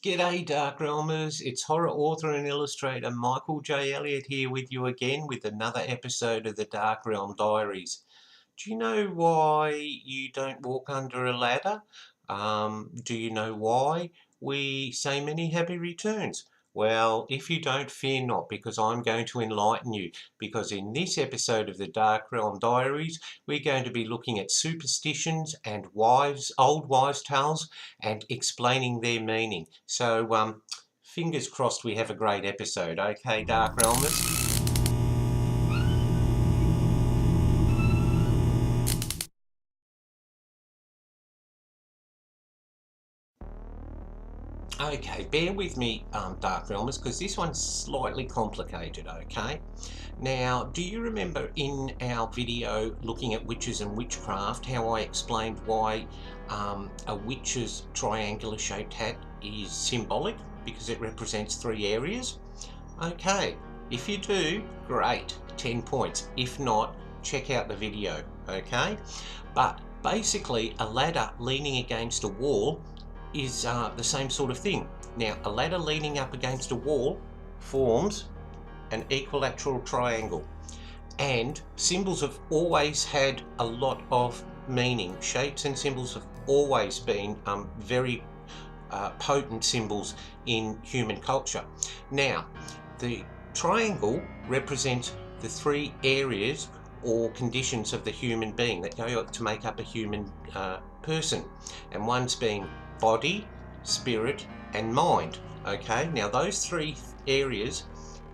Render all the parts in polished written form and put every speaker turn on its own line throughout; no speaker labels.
G'day Dark Realmers, it's horror author and illustrator Michael J. Elliott here with you again with another episode of the Dark Realm Diaries. Do you know why you don't walk under a ladder? Do you know why we say many happy returns? Well, if you don't, fear not, because I'm going to enlighten you. Because in this episode of the Dark Realm Diaries, we're going to be looking at superstitions and old wives' tales, and explaining their meaning. So, fingers crossed we have a great episode. Okay, Dark Realmers? Okay, bear with me, Dark Realmers, because this one's slightly complicated, okay? Now, do you remember in our video looking at witches and witchcraft, how I explained why a witch's triangular shaped hat is symbolic, because it represents 3 areas? Okay, if you do, great, 10 points. If not, check out the video, okay? But basically, a ladder leaning against a wall is the same sort of thing. Now, a ladder leaning up against a wall forms an equilateral triangle, and symbols have always had a lot of meaning. Shapes and symbols have always been very potent symbols in human culture. Now, the triangle represents the 3 areas or conditions of the human being that go to make up a human person, and one's being body, spirit and mind. Okay, now those 3 areas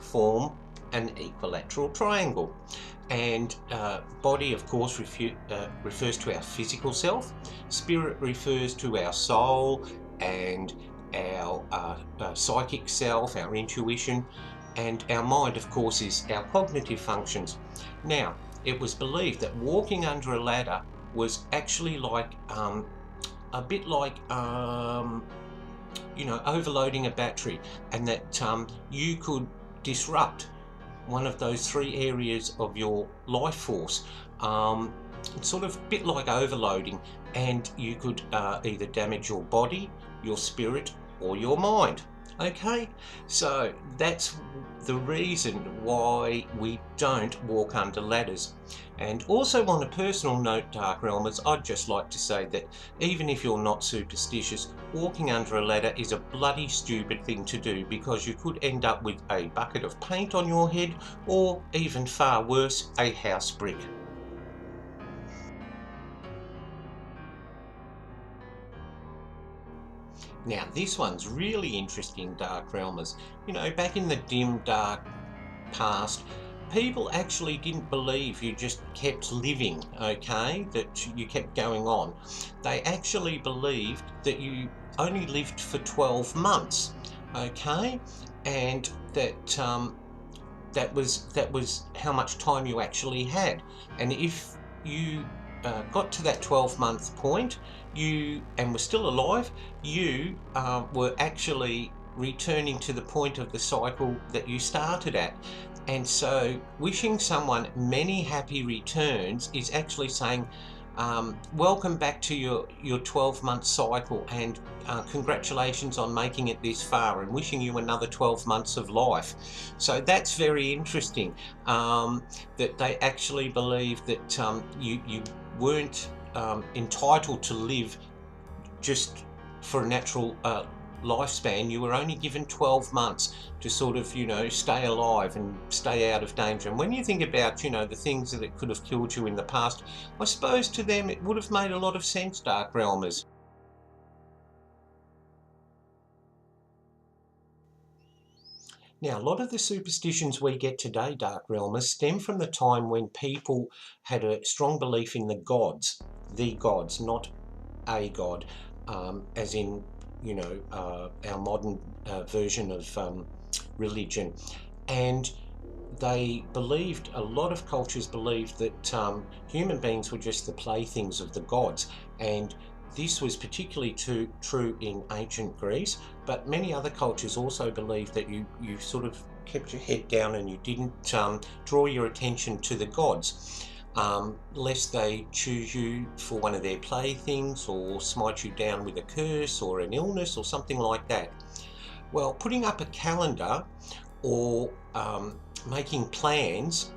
form an equilateral triangle, and body of course refers to our physical self, spirit refers to our soul and our psychic self, our intuition, and our mind of course is our cognitive functions. Now, it was believed that walking under a ladder was actually like a bit like overloading a battery, and that you could disrupt one of those 3 areas of your life force. It's sort of a bit like overloading, and you could either damage your body, your spirit or your mind. Okay, so that's the reason why we don't walk under ladders. And also, on a personal note, Dark Realmers, I'd just like to say that even if you're not superstitious, walking under a ladder is a bloody stupid thing to do, because you could end up with a bucket of paint on your head, or even far worse, a house brick. Now, this one's really interesting, Dark Realmers. You know, back in the dim, dark past, people actually didn't believe you just kept living, okay, that you kept going on. They actually believed that you only lived for 12 months, okay, and that was how much time you actually had. And if you got to that 12-month point, and were still alive, you were actually returning to the point of the cycle that you started at. And so wishing someone many happy returns is actually saying welcome back to your 12-month cycle, and congratulations on making it this far, and wishing you another 12 months of life. So that's very interesting, that they actually believe that you weren't entitled to live just for a natural lifespan. You were only given 12 months to sort of, stay alive and stay out of danger. And when you think about, the things that it could have killed you in the past, I suppose to them it would have made a lot of sense, Dark Realmers. Now, a lot of the superstitions we get today, Dark Realmers, stem from the time when people had a strong belief in the gods, not a god, as in, our modern version of religion. And a lot of cultures believed that human beings were just the playthings of the gods, and this was particularly true in ancient Greece, but many other cultures also believed that you sort of kept your head down and you didn't draw your attention to the gods. lest they choose you for one of their playthings or smite you down with a curse or an illness or something like that. Well, putting up a calendar or making plans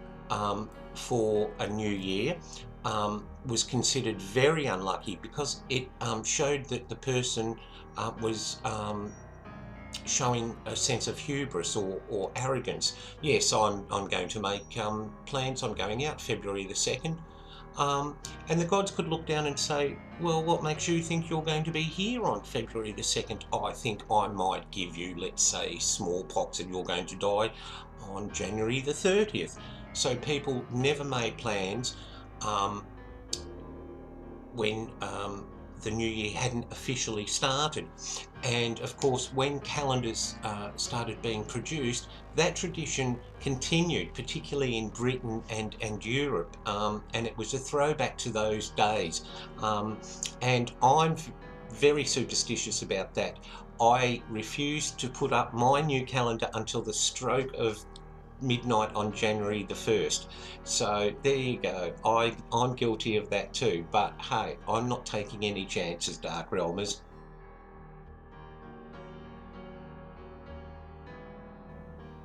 for a new year was considered very unlucky, because it showed that the person was showing a sense of hubris or arrogance. Yes, I'm going to make plans, I'm going out February the 2nd. And the gods could look down and say, well, what makes you think you're going to be here on February the 2nd? I think I might give you, let's say, smallpox, and you're going to die on January the 30th. So people never made plans when the new year hadn't officially started. And of course, when calendars started being produced, that tradition continued, particularly in Britain and Europe, and it was a throwback to those days. And I'm very superstitious about that. I refused to put up my new calendar until the stroke of midnight on January the 1st. So there you go. I'm guilty of that too, but hey, I'm not taking any chances, Dark Realmers.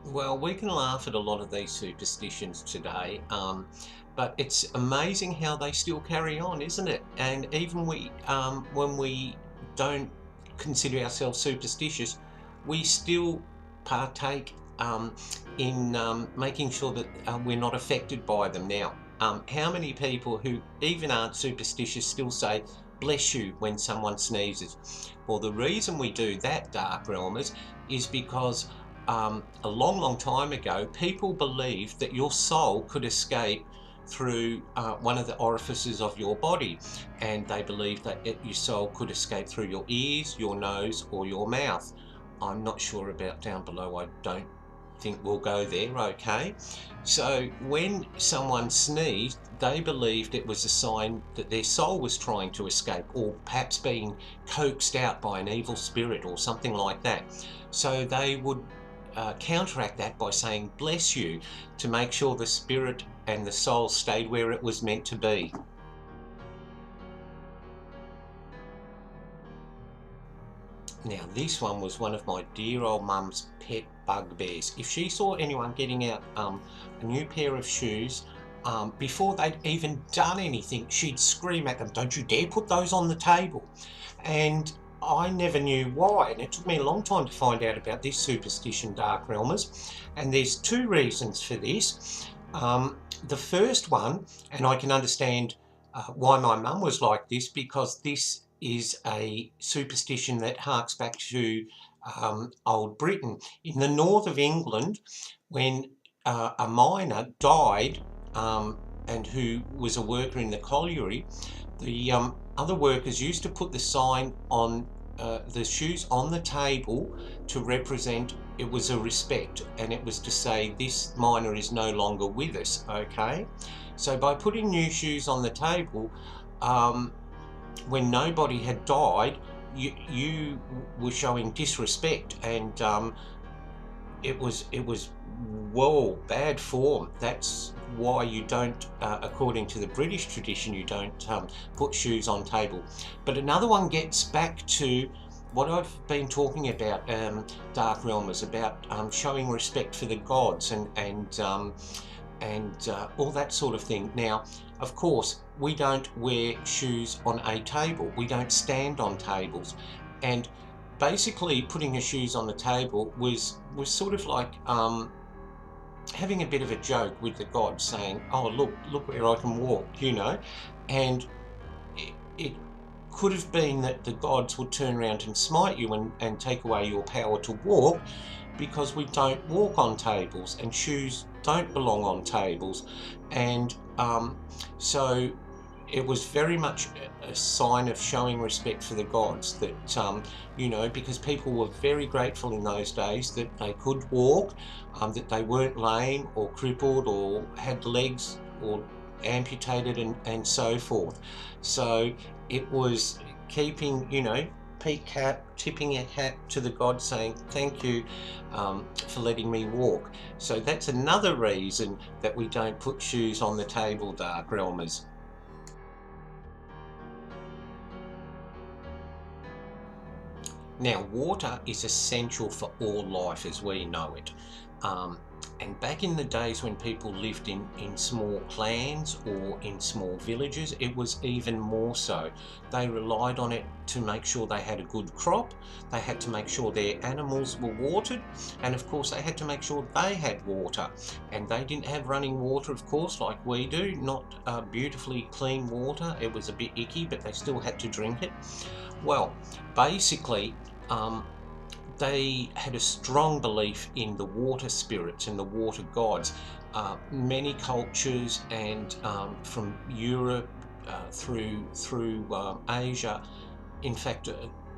Well, we can laugh at a lot of these superstitions today, but it's amazing how they still carry on, isn't it? And even when we don't consider ourselves superstitious, we still partake in making sure that we're not affected by them. Now, how many people who even aren't superstitious still say, bless you, when someone sneezes? Well, the reason we do that, Dark Realmers, is because a long time ago, people believed that your soul could escape through one of the orifices of your body, and they believed that your soul could escape through your ears, your nose, or your mouth. I'm not sure about down below. I don't think we'll go there, okay? So when someone sneezed, they believed it was a sign that their soul was trying to escape, or perhaps being coaxed out by an evil spirit or something like that. So they would counteract that by saying bless you, to make sure the spirit and the soul stayed where it was meant to be. Now, this one was one of my dear old mum's pet bugbears. If she saw anyone getting out a new pair of shoes, before they'd even done anything, she'd scream at them, don't you dare put those on the table. And I never knew why, and it took me a long time to find out about this superstition, Dark Realmers, and there's two reasons for this. The first one, and I can understand why my mum was like this, because this is a superstition that harks back to old Britain. In the north of England, when a miner died and who was a worker in the colliery, the other workers used to put the sign on the shoes on the table to represent it was a respect, and it was to say this miner is no longer with us, okay? So by putting new shoes on the table, when nobody had died, you were showing disrespect, and it was well, bad form. That's why you don't, according to the British tradition, you don't put shoes on table. But another one gets back to what I've been talking about, Dark Realmers, about showing respect for the gods and all that sort of thing. Now, of course, we don't wear shoes on a table. We don't stand on tables. And basically putting your shoes on the table was sort of like having a bit of a joke with the gods, saying, oh, look where I can walk, you know. And it could have been that the gods would turn around and smite you and take away your power to walk, because we don't walk on tables and shoes don't belong on tables. And so it was very much a sign of showing respect for the gods, that you know, because people were very grateful in those days that they could walk, that they weren't lame or crippled or had legs or amputated and so forth. So it was keeping, you know, peak cap, tipping a hat to the god saying thank you for letting me walk. So that's another reason that we don't put shoes on the table, Dark Realmers. Now, water is essential for all life as we know it. And back in the days when people lived in small clans or in small villages, it was even more so. They relied on it to make sure they had a good crop, they had to make sure their animals were watered, and of course they had to make sure they had water. And they didn't have running water, of course, like we do, not beautifully clean water. It was a bit icky, but they still had to drink it. Well, basically, they had a strong belief in the water spirits and the water gods. Many cultures and from Europe through Asia, in fact,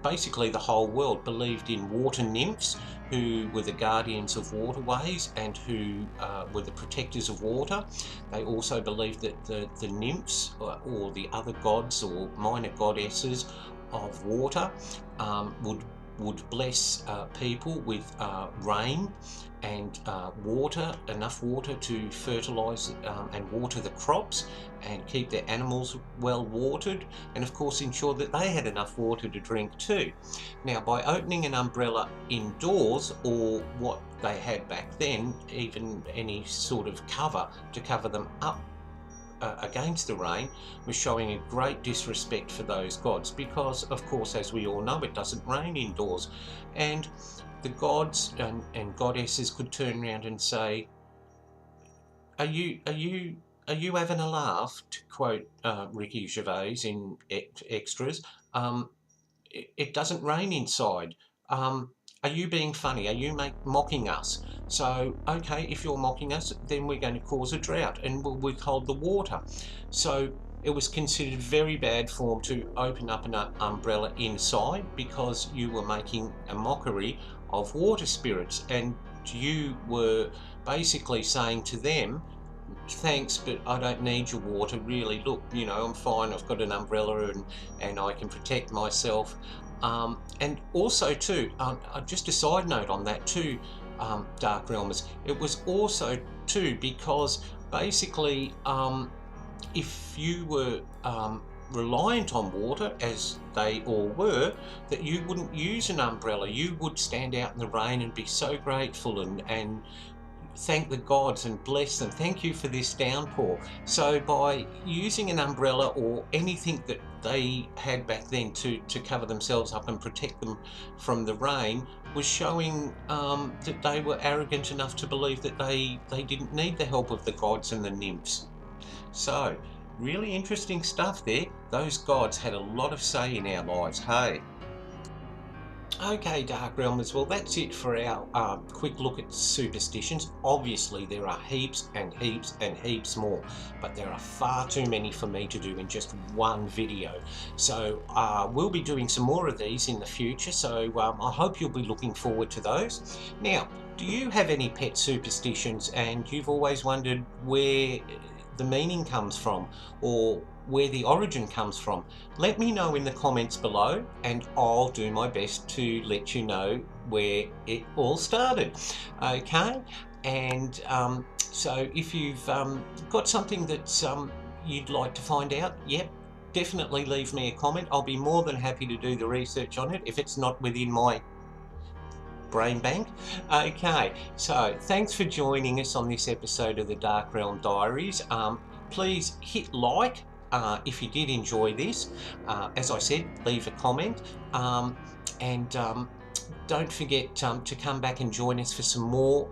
basically the whole world believed in water nymphs, who were the guardians of waterways and who were the protectors of water. They also believed that the nymphs or the other gods or minor goddesses of water would bless people with rain and water, enough water to fertilise and water the crops and keep their animals well watered, and of course ensure that they had enough water to drink too. Now, by opening an umbrella indoors, or what they had back then, even any sort of cover to cover them up against the rain, was showing a great disrespect for those gods, because of course, as we all know, it doesn't rain indoors. And the gods and goddesses could turn around and say, are you having a laugh, to quote Ricky Gervais in Extras? It doesn't rain inside. Are you being funny? Are you mocking us? So, okay, if you're mocking us, then we're going to cause a drought and we'll withhold the water. So it was considered very bad form to open up an umbrella inside, because you were making a mockery of water spirits, and you were basically saying to them, thanks, but I don't need your water, really. Look, you know, I'm fine, I've got an umbrella and I can protect myself. And also too, just a side note on that too, Dark Realmers, it was also too because basically if you were reliant on water, as they all were, that you wouldn't use an umbrella. You would stand out in the rain and be so grateful and thank the gods and bless them. Thank you for this downpour. So by using an umbrella or anything that they had back then to cover themselves up and protect them from the rain, was showing that they were arrogant enough to believe that they didn't need the help of the gods and the nymphs. So really interesting stuff there. Those gods had a lot of say in our lives, hey? Okay, Dark Realmers, well that's it for our quick look at superstitions. Obviously there are heaps and heaps and heaps more, but there are far too many for me to do in just one video. So we'll be doing some more of these in the future, so I hope you'll be looking forward to those. Now, do you have any pet superstitions and you've always wondered where the meaning comes from or where the origin comes from? Let me know in the comments below and I'll do my best to let you know where it all started. Okay, and so if you've got something that you'd like to find out, yep, definitely leave me a comment. I'll be more than happy to do the research on it if it's not within my brain bank. Okay, so thanks for joining us on this episode of the Dark Realm Diaries. Please hit like if you did enjoy this. As I said, leave a comment, and don't forget to come back and join us for some more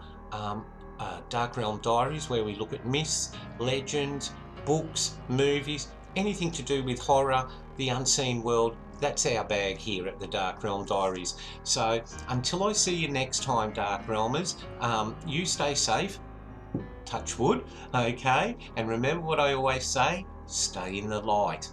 Dark Realm Diaries, where we look at myths, legends, books, movies, anything to do with horror, the unseen world. That's our bag here at the Dark Realm Diaries. So until I see you next time, Dark Realmers, you stay safe, touch wood, okay? And remember what I always say, stay in the light.